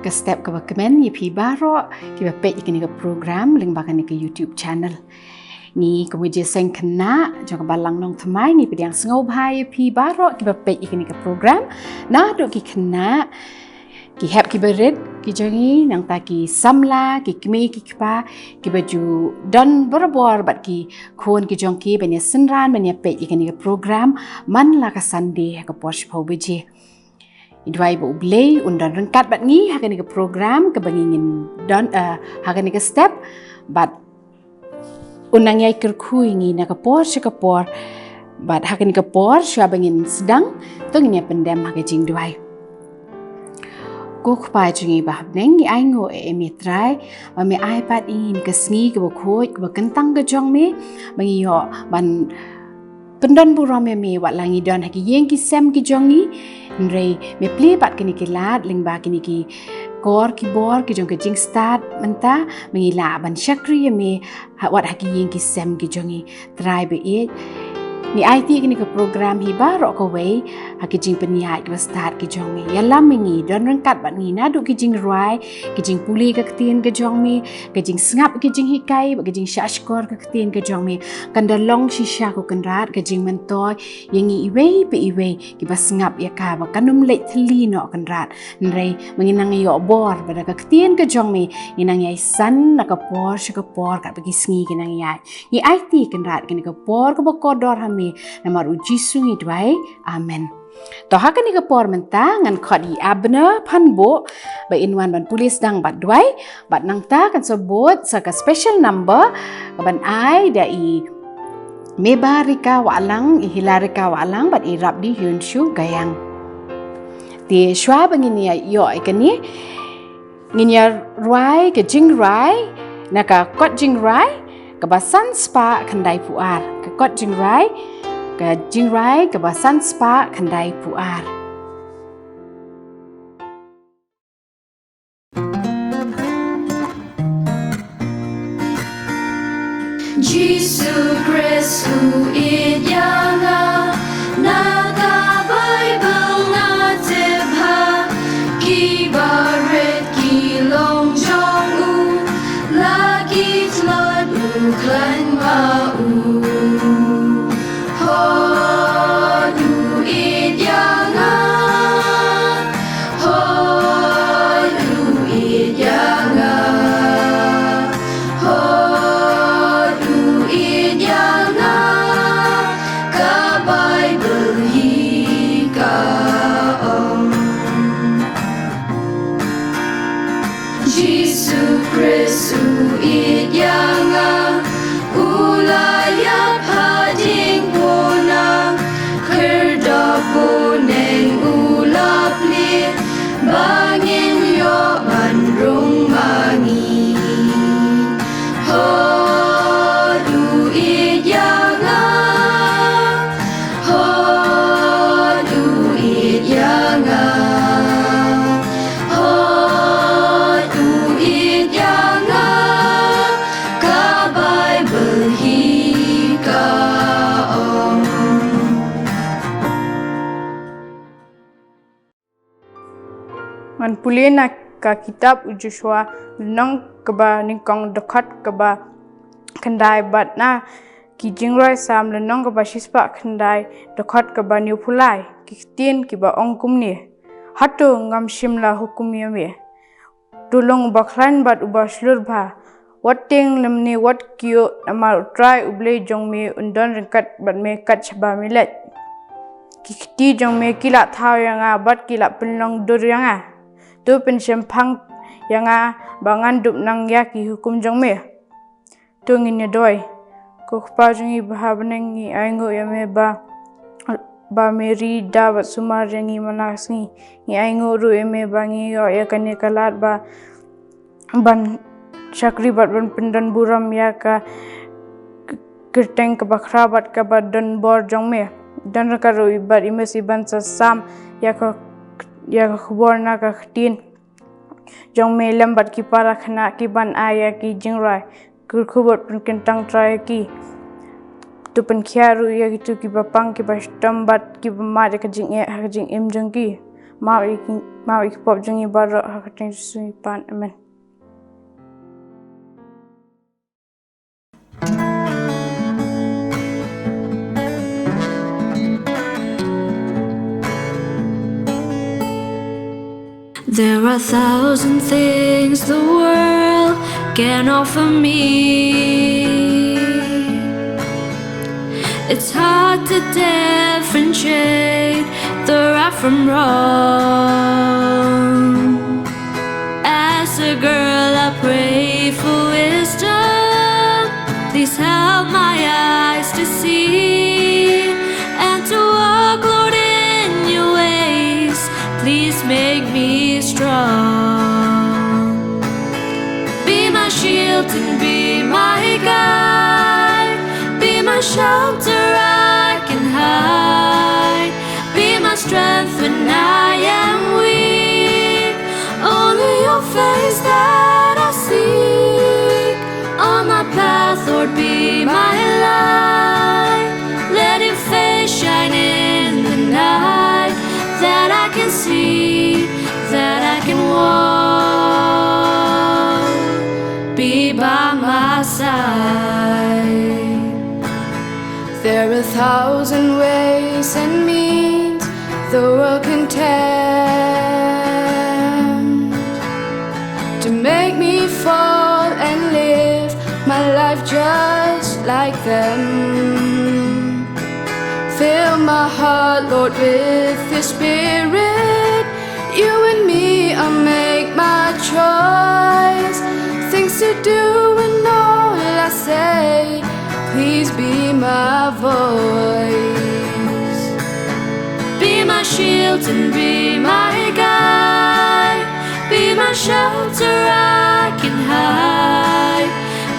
ke step ke bakmen ye pi baro ki ba page ke ni ke program ling ba ni ke YouTube channel ni Jingiaseng kena jong balang Nongthymmai ni pediang sengau bahai pi baro ki ba page ke ni ke program na do ki kena ki hep ki berit ki jongi nang ta ki samla ki kmi ki kpa ki baju dan berbor bat ki khon ki jong ki benya senran benya page ke ni ke program man la ka Sunday ka posh pau beje idwai U Blei undan rengkat bat ngi hakan ke program ke bangingin dan hakan ke step bat unang yai kerkhui ngi na ke por bat hakan ke por sya bangin sedang tu ngi pendem hakan jing dwai kuk pa jungi bah neng ai ngo emitrai ma me iPad in ke sngi ke khoi ke kentang ke jong me bangi yo ban pendan buram me wat langi don haki yeng ki sem ki jongi nrei me pli pat kini ki lat ling ba kini ki kor ki bor ki jong ke jing start menta bangi la ban shakri me wat haki yeng ki sem ki jongi try be it ni IT kini ke program hi ba ro ko wei haki jing peniai ke start ki jong me ya lam ngi don rengkat bat ngi na du ki jingrwai ki jingpule ke Ktien ke jong me ke jing sngap ki jinghikai ke jing shashkor ke Ktien ke jong me kan da long shisha ko kan rat ke jing mentoy yengi iwei pe iwei ki ba sngap ya ka ba kanum le thli no kan rat nrei menginang yo bor pada ke Ktien ke jong me inang yai san na ka por ka bagi sngi kinang yai ni IT kan rat kini ke por ko kodor nama uji sungi dwai amen to hakan ni ke por menta ngan khot i abna phanbo ba inwan ban pulis dang bat dwai bat nang ta kan sebut saka special number ban ai da i mebarika walang i hilarika walang bat i rap di yunshu gayang ti shwa bangini yo ikani nginya ruai ke jingrai naka kot jingrai ke basan spa khandai puar ke kot jingrai ke basan spa khandai puar Jesus Christ who is younger naga Bible na tebha ki baret ki long jong u lagi tlot u klan ma u ho du it younger ho du it younger ho Kristu it yanga ulaya pading puna kerda puneng ulap li bangin yo bandrung mangi ho du it yanga ho du it yanga Man pulih nak ka kitab Joshua nong keba ningkong dekat keba kendai bat na ki jingrwai sam lenong keba shispa kendai dekat keba New Pulai ki Ktien kiba ongkum ni hatu ngam shimla hukum yame tulung bakran bat uba slur ba wating lemni wat kio amal try U Blei jong me undon rengkat bat me kat chaba milet ki Kti jong me kila thau yang bat kila penlong dur yang tu pensyempang yang bangan dup nang ya ki hukum jong me tu ngin doi ko pa jongi bah benengi aingo ya me ba meri da bat sumar jengi manasngi ni aingo ru me bangi yo ya kane kalat ba ban chakri bat ban pendan buram ya ka kerteng ke bakhra bat ka badan bor jong me dan ka ru ibat imesi ban sam ya ka khubor na ka Ktien jong me lambat ki para khna ki ban aya ki jingrai khubor pen kentang try ki tu pen khiaru ya ki bapang ki bastam bat ki ma ka jing em jong ki ma mau ikpop jungi barok hakating sui pan amen. There are 1,000 things the world can offer me. It's hard to differentiate the right from wrong. As a girl, I pray for wisdom. Please help my eyes to see and to walk, Lord, in your ways. Please make me strong. Be my shield and be my guide. Be my shelter I can hide. Be my strength when I am weak. Only your face that I seek. On my path, Lord, be my light. Let your face shine in the night, that I can see, that I can walk. Be by my side. There are 1,000 ways and means the world can tempt to make me fall and live my life just like them. Fill my heart, Lord, with your spirit. You and me, I'll make my choice. Things to do and all I say. Please be my voice. Be my shield and be my guide. Be my shelter I can hide.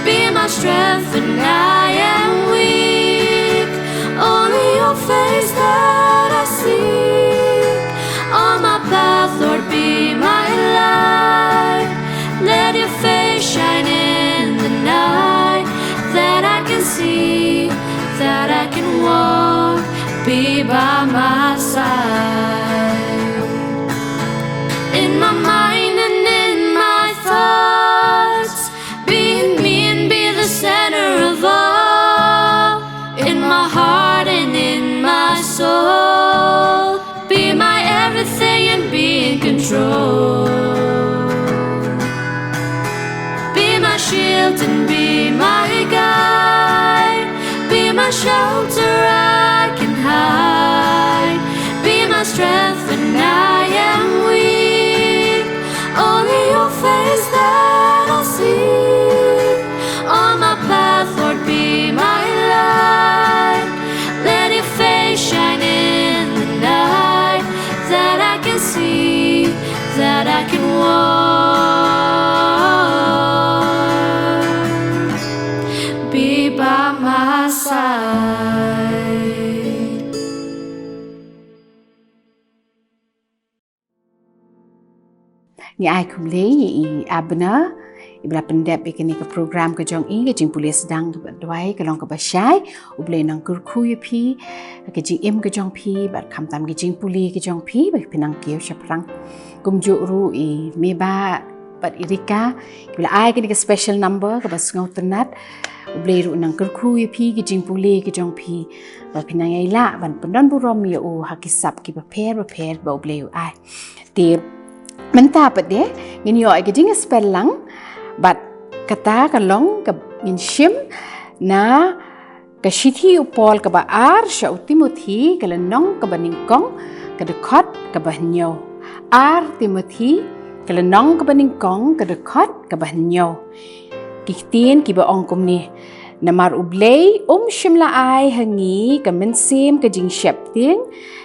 Be my strength when I am weak. Only your face that I seek. On my path, Lord, be my light. Let your face shine in the night, that I can see, that I can walk. Be by my side. In my mind and in my thoughts, be in me and be the center of all. In my heart and in my soul, be my everything and be in control. Be my shield and be my guide. Be my shelter I can hide. Be my strength when I am weak. Only your face that I see. On my path, Lord, be my light. Let your face shine in the night, that I can see, that I can walk. Be by my side. Ni ai kum le i abna ibla pendep ikini ke program ke jong i ke jingpule sedang ke dwai ke long ke basyai U Blei nang kurku ye pi ke jing im ke jong pi bat kham tam ke jingpule ke jong pi ba pinang keu chaprang kumjuh ru i meba bat irika ibla ai ke special number ke bas ngau tenat U Blei ru nang kurku ye pi ke jingpule ke jong pi ba pinang ai la ban pendon burom ye u hakisap ki ba per ba U Blei ai ti bynta pat de ngin yo ai ke jing spell lang bat kata kalong ke ngin shim na ke shithi upol ke ba ar sha Timothy ke lenong ke baningkong ke dekot ke bahnyo ar Timothy ke lenong ke baningkong ke dekot ke bahnyo ki Ktien ki ba ong kum ni namar U Blei shim la ai hangi ke mensim ke jing shep ting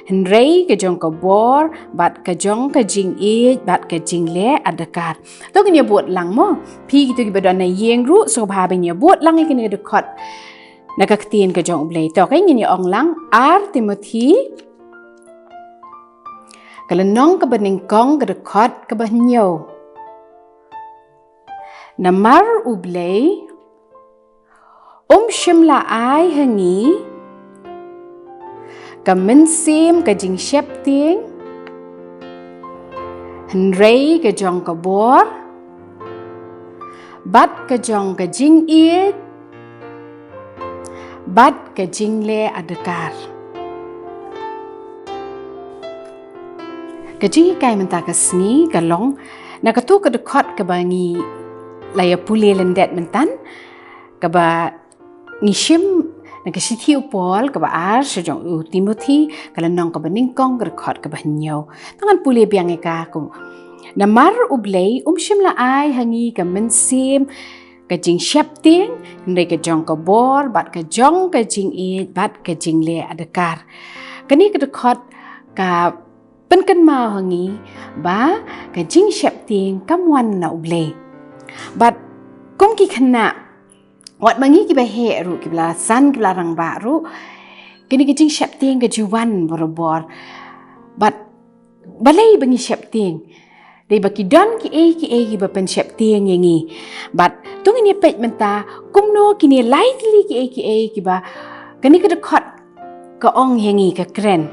Henry ke jong ke bor bat ke jong ke jing e bat ke jing le adakat to kenya buat lang mo pi gitu ki badan na yeng ru so ba ben ya buat lang ikini dekat na ka Ktien ke jong U Blei to kai ngini ong lang ar Timothy kalenong ke beningkong ke dekat ke bahnyo namar U Blei shim la ai hangi ka mensim ka jing shep ting Rei ke jong ke bor, bat ke jong ke jingiat, bat ke jingle adekar. Ke jinghikai mentah ke sengi ke long, na ke tu ke dekot ke bangi laya pule lendet mentan, ke ba ngishim na ke sithi upol ke ba ar sejong u Timothy ke lenong ke beningkong ke dekot ke bahnyau. Tangan pule biang eka ku. Namar U Blei shim la ai hangi ke mensim ke jing syap ting, ndai ke jong ke bor, bat ke jong ke jing it, bat ke jing le adekar. Kani ke dekot ke penken mau hangi ba ke jing syap ting kam wan na U Blei. Bat kum ki khana wat mangi ki ba he ru ki bla san ki bla rang ba ru kini ke jing syap ting ke juwan borobor. Bat balai bangi syap ting. Dei baki don ki ki ba pen syap ting yangi. Bat tung ini pet menta kumno kini lightly ki ba kani ke dekot ke ong yangi ke kren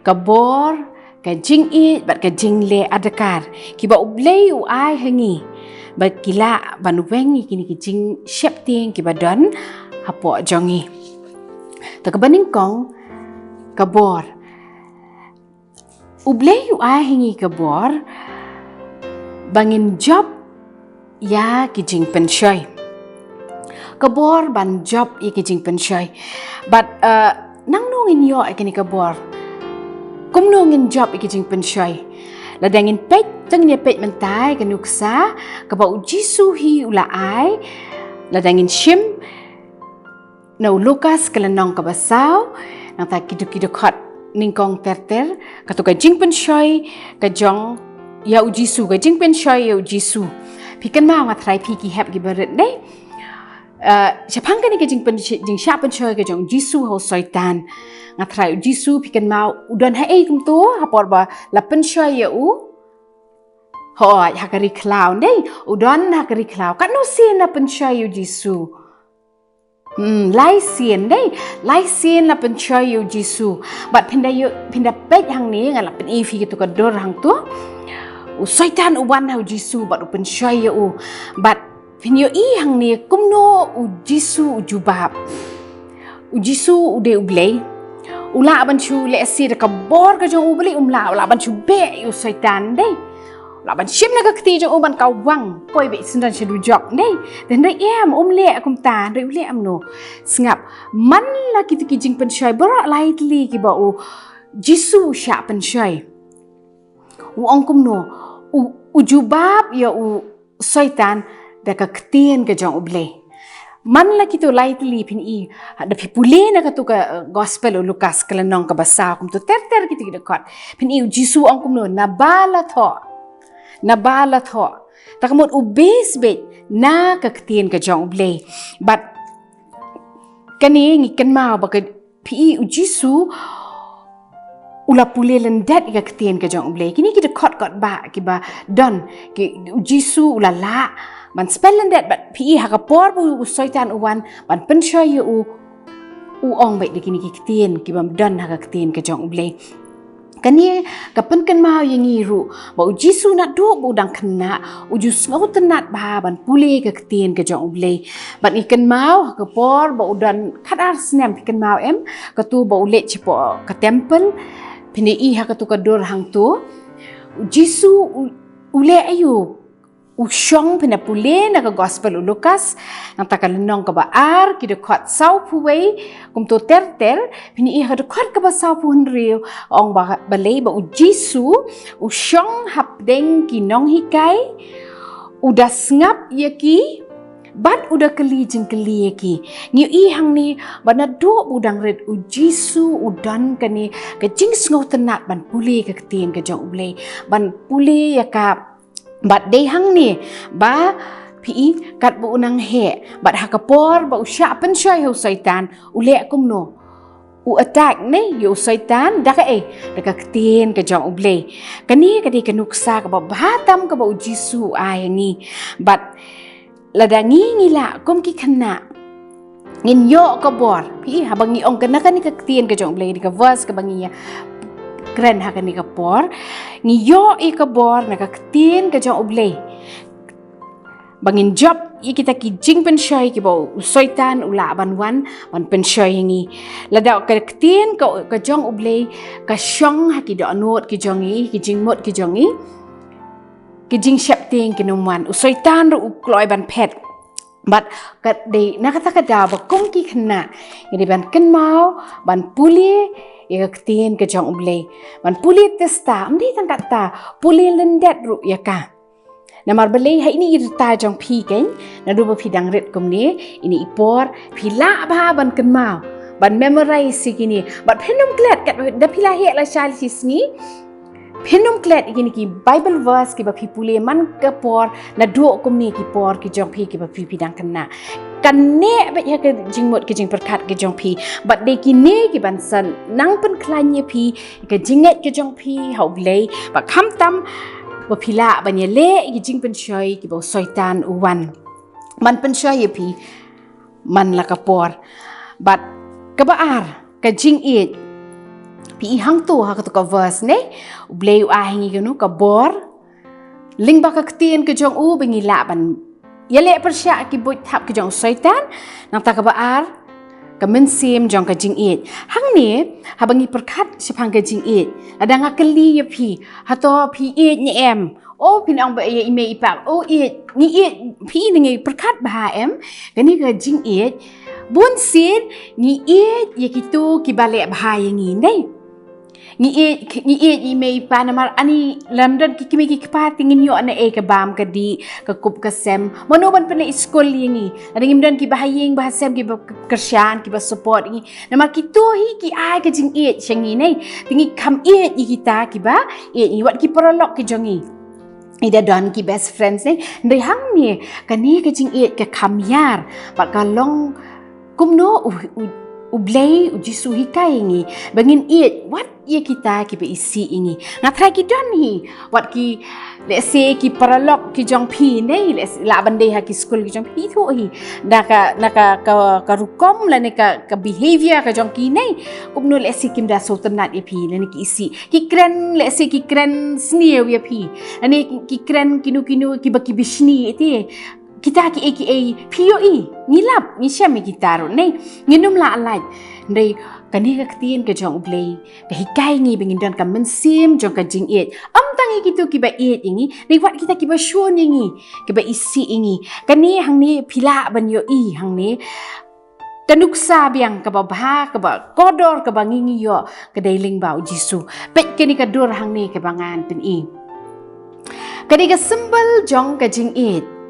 ke bor ke jing it bat ke jing le adekar ki ba U Blei u ai hangi ba kila ban wengi kini ki jing syap ting ki ba don hapo jongi ta ke beningkong ke bor U Blei u ai hangi ke bor bangin job ya ki jing penshoy ke bor ban job ya ki jing penshoy but nang nongin yo kini ke bor kum nongin job ki jing penshoy la dangin pet tang ne pet mentai ke nuksa ke ba ujisu hi ula ai la dangin shim na Lukas ke lenong ke basau nang ta kidu khot ningkong terter ka tu ka jing penshoy ke jong ya ujisu ke jing penshoy ya ujisu pikan ma ngatrai pi ki hep ki beret dei Japang kan ke jing syap penshoy ke jong jisu ho soitan ngatrai ujisu pikan ma udon hai kum tu hapor ba la penshoy ya u hoi hakari clown dei udon hakari clown kan no sin la penshoy ujisu lai sien dei lai sien la penshoy ujisu bat pinda pet hang ni ngala pen ifi gitu ka dor hang tu soitan uwan hau jisu bat upen shoy u bat pinyo i hang ni kumno u jisu ujubab u jisu ude U Blei ula ban chu le si de ka bor ka jong U Blei ula ban chu be u soitan dei ula ban shim na ka kti jong u ban ka wang koi be sindan shedu job dei den dei em le kum ta dei le am no sngap man la ki jing pen shoy bora lightly ki ba u jisu sha pen shoy u ong kum no ujubab ya u soitan da ka Ktien ke jong U Blei man la kitu lightly pin i da pipule na ka tu ka gospel u Lukas ke lenong ka basa kum tu ter kitu dekot pin i jisu ong kum no nabala tho ta kamot u base bet na ka Ktien ke jong U Blei but kani ngi kan mau ba ka pi u jisu ula pule lendet ka Ktien ke jong U Blei kini ki dekot ba ki ba don ki jisu ula la ban spell lendet bat pi ha ka por bu soitan uwan ban penshoy u ong bet kini ki Ktien ki bam don ha ka Ktien ke jong U Blei kani ka penken mau yangi ru ba jisu na do bu dang khna ujus ngau tenat ba ban pule ka Ktien ke jong U Blei ban ikan mau ka por ba udan khadar snem ikan mau em ka tu ba ulet chipo ka temple pini i ha ka tu ka dor hang tu jisu ule ayu usyong pina pule na ka gospel u Lukas nang ta ka lenong ka ba ar ki de khot sau puwei kum to ter pini i ha de khot ka ba sau pun riu ong ba balei ba u jisu usyong hap deng ki nonghikai udah ngap ya ki bat udah keli ki ngi i hang ni bana do udang red u jisu udan kani ke jing sngo tenat ban pule ke Ktien ke jong U Blei ban pule ya ka bat dei hang ni ba pi kat bu unang he bat ha kapor ba usya pen shoy ho soitan ule kum no u attack ne yo soitan da ka da ka Ktien ke jong U Blei kani ka di ka nuksa ka ba batam ka ba u jisu ai ni bat ladangi ngila kum ki khana ngin yo ka bor pi ha bangi ong kana ka ni ka Ktien ke jong U Blei di ka verse ka bangi ya kren ha kani ka por ngiyo ka bor na ka Ktien ka jong U Blei bangin job kita ki jing penshoy ki bo soitan ula ban penshoy ngi lada ka Ktien ka jong U Blei ka shong ha ki do anot ki jongi ki jingmot ki jongi ki jing shapting ki numwan soitan ru kloi ban phet but kat de nakata ka da ba kong ki khna jadi ban ken mau ban puli ya Ktien ka jong U Blei ban puli testa amdi tang kata puli lendet ru ya ka namar belai hai ini irta jong phi kan na du ba phi dang ret kom ni ini ipor phi la ba ban ken mau ban memorize sikini but phenum klet kat da phi la he la chal sisni phenum klet ikini ki Bible verse ki ba phi pule man ka por na du kom ni ki por ki jong phi ki ba phi dang kena kan ne ba ya ke jingmot ki jing perkat ki jong phi but de ki ne ki ban san nang pen klanye phi ke jinget ki jong phi hau blei ba kham tam ba phila ban ye le ki jing pen shoy ki bo soitan uwan man pen shoy phi man la ka por but ka ba ar ka jing it pi hang tu ha ka verse ne U Blei a hingi ka nu ka bor ling ba ka Ktien ka jong u bengi la ban yele persya ki boi thap ki jong soitan nang ta ka ba ar ka men sim jong ka jing it hang ni ha bangi perkat sepang ka jing it ada ngakeli ya phi ha to phi it ni em o pin ong ba ye ime ipak o it ni it phi ni perkat ba em ka ni ka jing it bun sin ni it ye kitu ki bale ba ye ngi nei ni it ime pa namar ani London ki kimi ki pa tingin yo ana e ka bam ka di ka kup ka sem manoban pa na school yingi ada ngimdan ki bahaying bahasem ki kersyan ki ba support ngi namar ki to hi ki ai ka jing it shangi nei tingi kam it yi kita ki ba it ni wat ki prolog ki jongi ida don ki best friends nei ndai hang ni ka ni ka jing it ka kam yar ba ka long kumno U Blei uji suhikai ngi bangin it what ye kita ki be isi ingi na try ki don hi what ki let's say ki paralog ki jong phi nei la bande ha ki school ki jong phi thu hi ka rukom la ne ka behavior ka jong ki nei kumno let's say kim da so tanat e phi ne ki isi ki kren let's say ki kren sneer we phi ane ki kren kinu ki ba ki bishni eti kita ki aka POE ngilap ni syam kita ro nei nginum la alai ndai kani ka Ktien ka jong U Blei ka hikai ngi bengin don ka mensim jong ka jing it am tangi kitu ki ba it ingi nei wat kita ki ba shon ingi ki ba isi ingi kani hang ni phila ban yo i hang ni kanuksa biang ka ba ka ba kodor ka ba ngi yo ka dailing ba jisu pet kani ka dur hang ni ka bangan pen i kani ka symbol jong ka jing it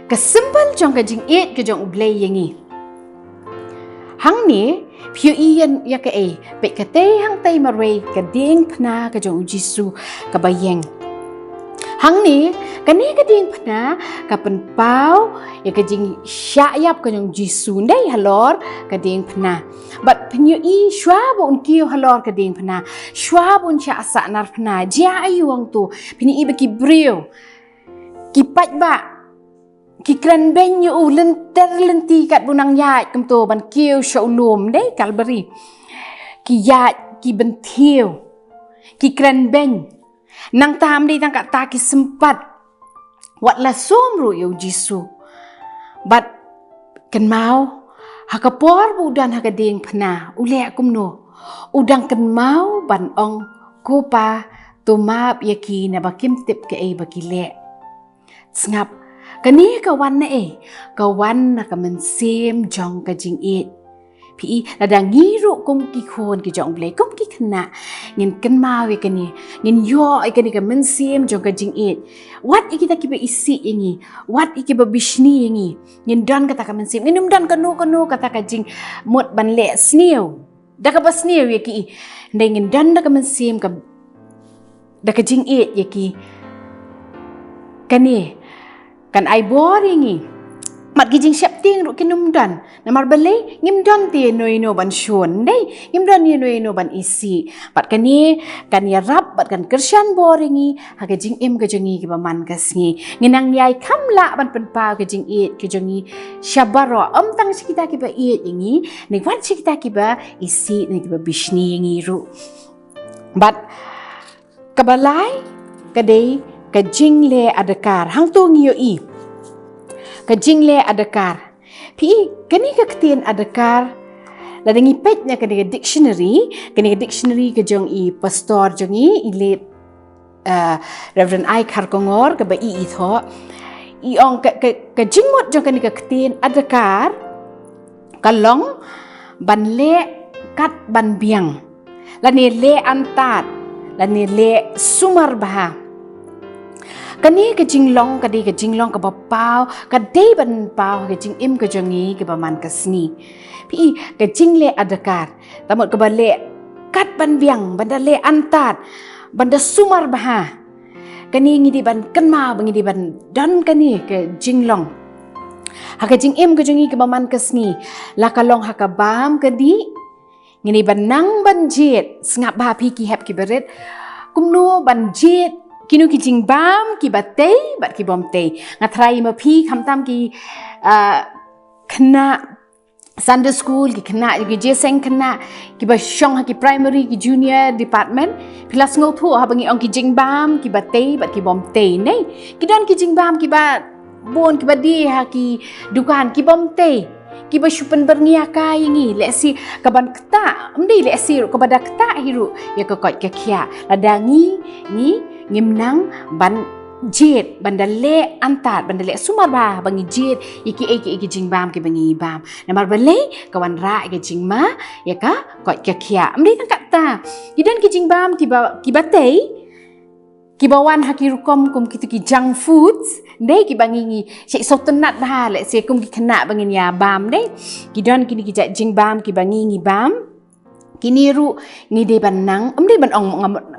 ka symbol jong ka jing it ka jong U Blei yangi hang ni phiu ian ya ka e pe ka te hang tai marwe ka ding phna ka jong jisu ka bayeng hang ni ka ni ka ding phna ka pen pau ya ka jing sha yap ka jong jisu ndai halor ka ding phna but penyu i shwa bon kiu halor ka ding phna shwa bon cha sa nar phna ja ayuang tu pini i ba ki brio ki pat ba ki kran ben yu lenti kat bunang yat kem tu ban kiu showroom dei kalbari ki yat ki bentiu ki kran ben nang tam dei tang kat ta ki sempat wat la som ru yu jisu but ken mau hakapor bu dan hakading phna ule kumno udang ken mau ban ong kupa tumap yaki na bakim tip ke e bakile ngap kani kawan na kawan na ka mensim jong ka jing it pi lada ngiru kum ki khon ki jong blei kum ki khna ngin kan mawi kani ngin yo ai kani ka mensim jong ka jing it what ikita ki ba isi ingi what iki ba bishni ingi ngin don kata ka mensim ngin don kanu kata ka jing mot ban le snew da ka ba snew yaki ngin don da ka mensim ka da ka jing it yaki kani kan ai boringi mat gijing shapting ru kinum dan namar belai ngim don ti no ban shon dei ngim don no ban isi pat kani kan ya rap bat kan kersyan boringi ha gijing em gajengi ki baman kasngi nginang yai kamla ban penpa gijing it gajengi shabaro am tang sikita ki ba it ingi ni wat sikita ki ba isi ni ki ba bishni ingi ru But kabalai kadai ka jingle adakar hang tu ngiyo ka jingle adakar pi kani ka ktien adakar la dengi petnya ka dictionary ka jong pastor jong ile Reverend I Kharkongor ka ba tho ong ka jingmot jong kani ka ktien adakar kalong ban le kat ban biang la ni le antat la ni le sumar bah kani ka jinglong ka jinglong ka bapau ka dei ban pau ka jing im ka jongi ka baman ka sni pi ka jingle adakar tamot ka bale kat ban biang banda le antat banda sumar bah kani ngidi ban kenma ngidi ban dan kani ka jinglong haka jing im ka jongi ka baman ka sni la kalong haka bam ka di ngini ban nang ban jet sngap ba pi ki hep ki beret kumno ban jet kinu ki jing bam ki batei bat ki bom tei ngatrai ma pi khamtam ki khna Sunday school ki khna ki jeseng khna ki ba shong ha ki primary ki junior department pilas ngau thu ha bangi ong ki jing bam ki batei bat ki bom tei nei ki dan ki jing bam ki ba bon ki ba di ha ki dukan ki bom tei ki ba shupen berniakai ngi lesi kaban kta mdi lesi ru kabada kta hiru ya ka kot ka khia ladangi ni ngimnang ban jet bandale antat bandale sumar ba bangi jet iki jingbam ki bangi bam namar bale kawan ra ki jingma ya ka kot ka khia mdi kan kata kidan ki jingbam ki batei ki bawan hakirukom kum kitu ki junk foods dei ki bangi sik sotenat bah le se kum ki khana bangi ya bam dei ki don kini ki jing bam ki bangi ngi bam kini ru ngi de ban nang de ban ong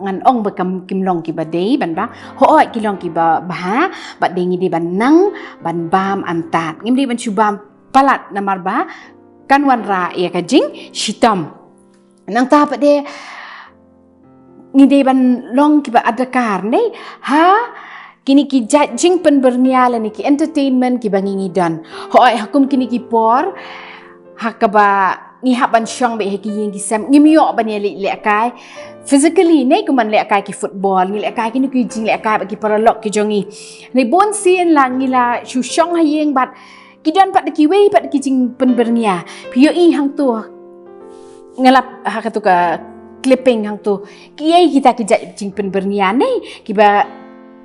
ngan ong ba kam kim long ki ba dei ban ba ho oi ki long ki ba ba de ngi de ban nang ban bam antat ngi de ban chu bam palat namar ba kan wan ra ya ka jing shitam nang ta pa de ngide ban long ki ba adakar nei ha kini ki jing pen berniala ni ki entertainment ki bangi ngidan hoi hakum kini ki por hakaba ngi haban shong be ki yeng ki sam ngimyo ban ye le kai physically nei kuman le kai ki football ngi le kai kini ki jing le kai ba ki paralok ki jongi nei bon sien la ngi la shu shong ha yeng bat ki dan pat ki wei pat ki jing pen bernia pio hang tu ngelap hakatu ka clipping hang tu kiai kita ki jing pen bernia nei ki ba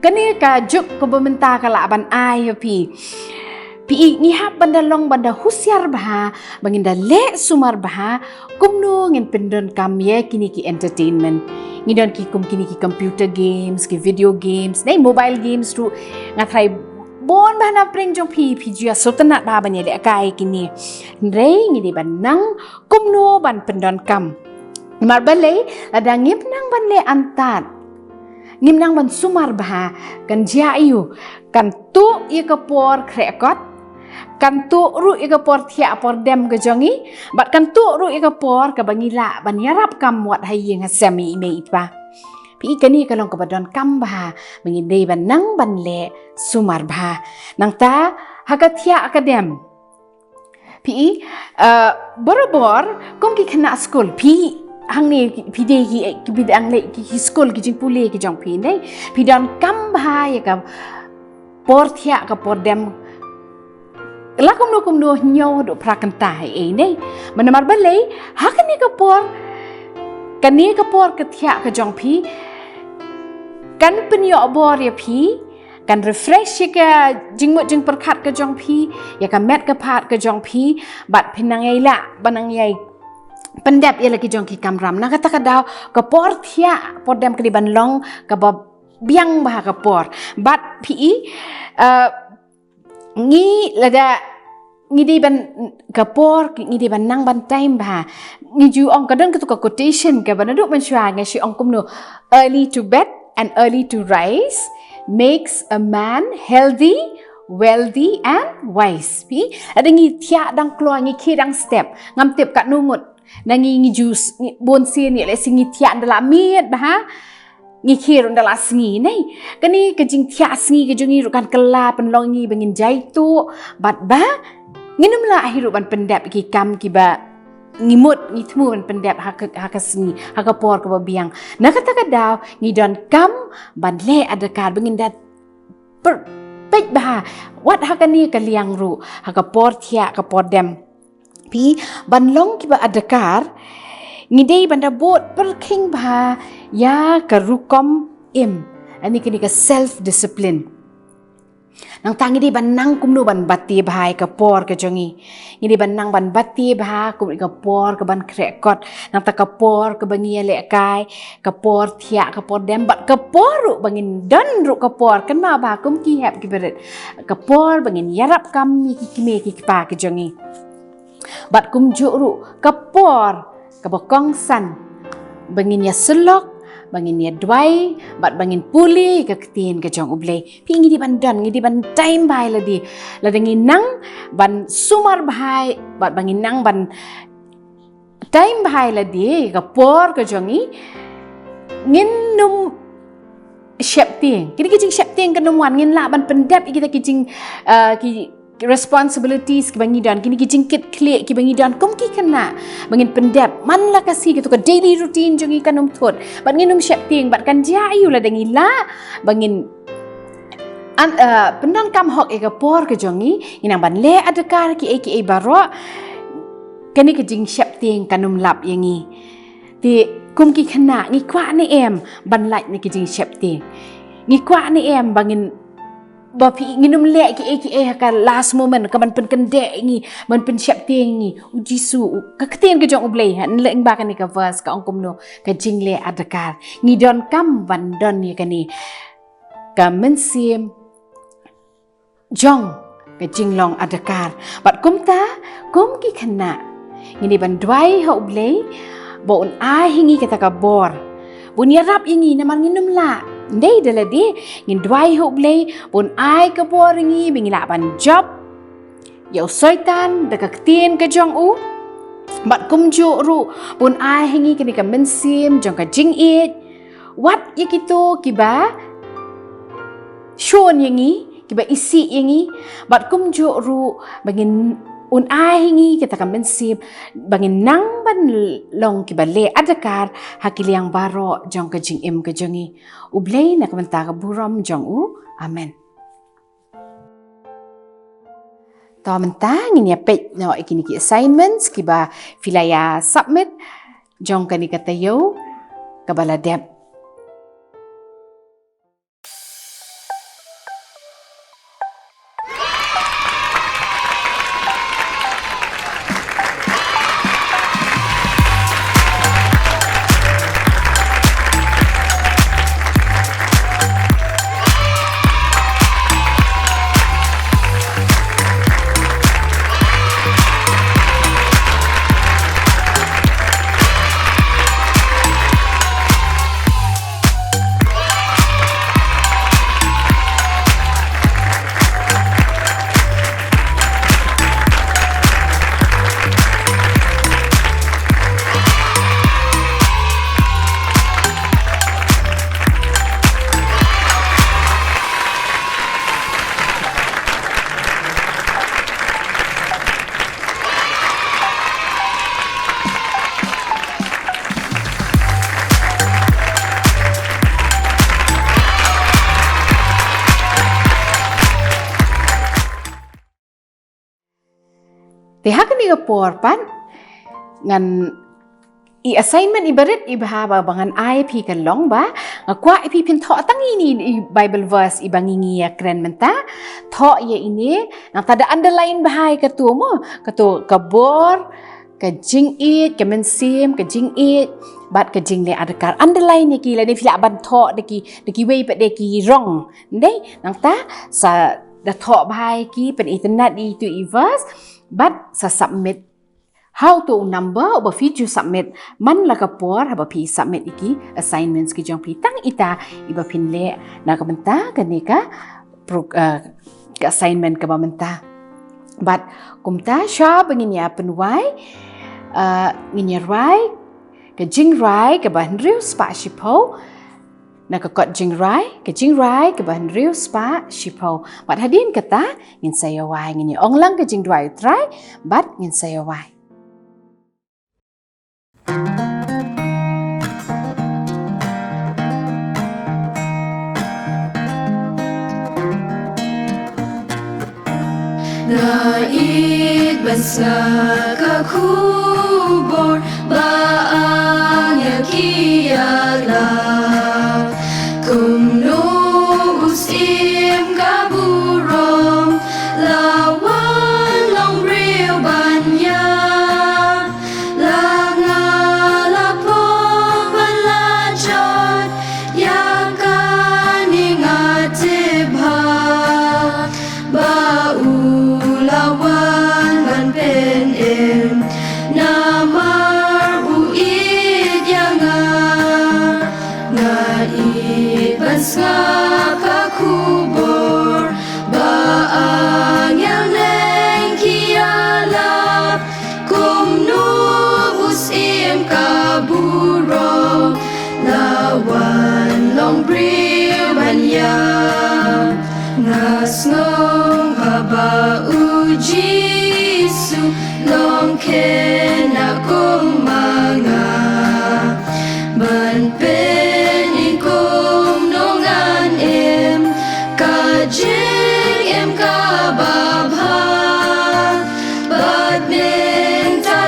kani ka juk ko bynta ka la ban ai pi ni hap banda long banda husyar bah banginda le sumar bah kumno ngin pendon kam ye kini ki entertainment ngidon ki kum kini ki computer games ki video games nei mobile games tu ngathrai bon bah na preng jong pi jia sotana ba ban ye le kai kini rei ngidi ban nang kumno ban pendon kam marbale ada ngip nang ban le antat ngim nang ban sumar bah kan jia ayu kan tu ye kapor krekot kan tu ru ye kapor thia por dem ke jongi bat kan tu ru ye kapor ka bangila ban yarap kam wat hayeng hasami me itba pi kani kalong ka badon kam bah mengidei ban nang ban le sumar bah nang ta hakathia akadem pi borobor kom ki khana school pi hang ni pide ki bidang le ki school ki jingpule ki jong pin dei pidan kam bha ya ka por thia ka por dem la kum no nyo do prakanta e nei manamar bale ha kani ka por ka thia ka jong pi kan penyo bor ya pi kan refresh ka jingmot jing perkhat ka jong pi ya ka met ka phat ka jong pi bat pinangai la banangai pendap ia lagi jong ki kamram na kata kadau ka por thia por dem kli ban long ka ba biang bah ka por bat pi ngi lada ngi di ban ka por ngi di ban nang ban time bah ngi ju ong ka don ka tu ka quotation ka ban du man shwa ngi shi ong kum no early to bed and early to rise makes a man healthy wealthy and wise pi ada ngi thia dang klo ngi ki dang step ngam tip ka nungut nangi jus bon sien ni le singi thia ndala miet bah ngi khir ndala singi nei kani ke jing thia singi ke jungi rukan kela penlongi bengin jai tu bat ba nginum la hiru ban pendap ki kam ki ba ngimut ngitmu ban pendep hakasni hakapor ka biang nakata kadaw ngidon kam ban le adakar bengin dat pej bah wat hakani kaliang ru hakapor thia kapor dem pi ban long ki ba adakar ngidei banda bot perking bah ya karukom im ani kini ka self discipline nang tangi di ban nang kumnu ban bati bahai ka por ka jongi ngidi ban nang ban bati bah kum ka por ka ban krekot nang ta ka por ka bangi le kai ka por thia ka por dem bat ka por ru bangin dan ru ka por kan ma ba kum ki hep ki beret ka por bangin yarap kam mi ki me ki pa ka jongi bat kumjuh ru ka por ka bokong san bangin ya selok bangin ya dwai bat bangin puli ke Ktien ke jong U Blei pingi di bandan ngidi ban time bai ladi ladangin nang ban sumar bahai bat bangin nang ban time bahai ladi ke por ke jongi ngin num syap tieng kini kijing syap tieng ke numuan ngin la ban pendap kita kijing ki responsibilities ki bangi dan kini kijing kit klik ki bangi dan kum ki kena bangin pendap man la kasih gitu ke daily routine jongi kanum thot bat nginum syap ting bat kan jayu la dangi la bangin pendan kam hok e ka por ke jongi inang ban le adakar ki aka baro kani kijing syap ting kanum lap yangi ti kum ki kena ngi kwa ni em ban lait ni kijing syap ting ngi kwa ni em bangin bapi nginum lek ki ka last moment ka ban pen kendek ngi ban pen syap tieng ngi ujisu ka Ktien ke jong U Blei han leng ba kan ni ka verse ka ongkom no ka jingle adakar ngi don kam ban don ni kani ka mensim jong ka jinglong adakar bat kum ki khana ngini ban dwai ha U Blei bo un ai hingi kata ka bor bun yarap ingi naman nginum la ndai dala de ngin dwai U Blei pun ai ka boringi bingila ban job yau soitan da ka Ktien ka jong U bat kumjuh ru pun ai hingi kini ka mensim jong ka jingit wat yikitu kiba shon yangi kiba isi yangi bat kumjuh ru bangin un ai hingi kita kan mensim bangin nang ban long ki bale adakar hakiliang baro jong ka jingim ka jongi U Blei na kamanta ka buram jong U amen to menta ngin ya pej no ikini ki assignments ki ba filaya submit jong ka ni katayo kabala dep Tehak ni ka porpan ngan i assignment ibarat ibahaba bangan ai pi kan long ba ngakwa pi pin tho tangi ni Bible verse ibangingi ya kren menta tho ye ini nang tada underline bahai ka tu mo ka tu kabor ka jingit ka mensim ka jingit bat ka jingle adakar underline ye ki la ni fila ban tho deki wei pa deki wrong ndai nang ta sa da tho bahai ki pen internet itu i verse but sa submit how to number ba feature submit man la ka por ba pi submit iki assignments ki jong pi tang ita iba pinle na ka benta kanika ka assignment ka ba menta but kumta sha bangin ya penwai nginyarwai ka jingrai ka ban riu spa shipo na ka kot jingrai ka ban riu spa shipo but hadin kata ngin sayawai ngin onglang ka jingdwai try but ngin sayawai Ngait bansa kakubor baang yakiala kumno usim kaburong lawan long real banya langala po balajot yakan ingatibha baulawan ban penem namar uit yanga ngait bansa kakubor baang yang neng kialap kumnu usim kaburong lawan long bril banyam ngasngong kaba ujisu long Khynnah kumanga ban pening kum nongan em kajing em kababha bat bynta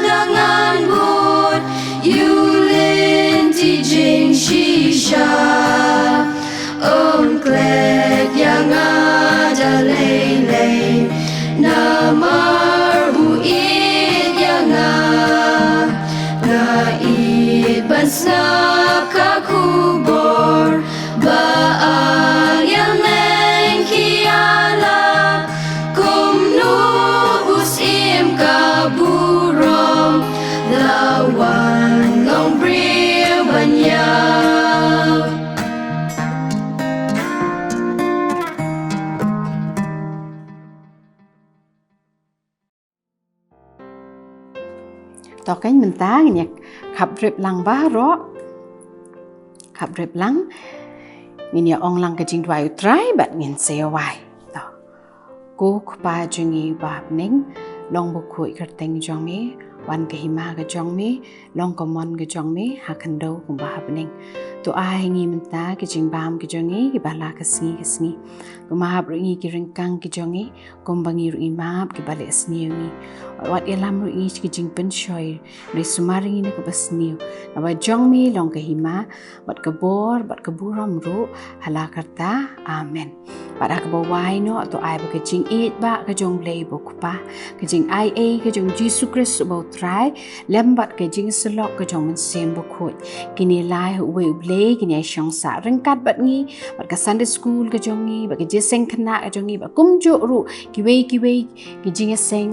dengan bud yulin ti jing shisha klek yang ada lele namar buit yang ngait bansa kakubor baang yang neng kiala kumnu usim kaburong lawan long bril banyam.ต่อกันมันตางเนี่ยขับเร็บลังบ้ารอขับเร็บลังเนี่ยองลังกระจิงดวายอุตรายบัดเงินเสียไว้ต่อกูขปาจึงอีบาบเน่งลองบุกคุยกระเตงจองมีวันกะหิมากระจองมีลองกะมอนกระจองมีหักคันโดของบาบเน่งตัวอายงี้มันตากระจิงบามกระจองงี้กะบาลากะสงีตัวมาบริงี้กะริงกังกระจองงี้กมบังงี้รุอีมาบกะบาเลสนีงี้วัดเอลามรุอีกะจิงเป็นชอยในสุมาริงี้นะกะบาสนีนะว่าจองมีลองกะหิมาบัดกะบอร์บัดกะบูรอมรุฮะลากัตตาอาเมนบัดกะบวายเนาะตัวอายบกะจิงอีดบะกะจงเลบกปากะจิงไอเอกะจงจีสุคริสต์บ่ตรายเลมบัดกะจิงสลอกกะจงมันเซมบ่คุดกินลายเวอุเลกินชองสารังกัดบัดงี้บัดกะซันเดย์สคูลกะจงงี้บัดกะเจเซงคณะกะจงงี้บัดกุมจุรุกิเวกิจิงเซง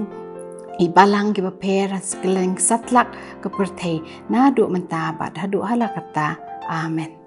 ibalang ki bapera skeleng satlak ke perthei na du mentah bad hadu halakata amen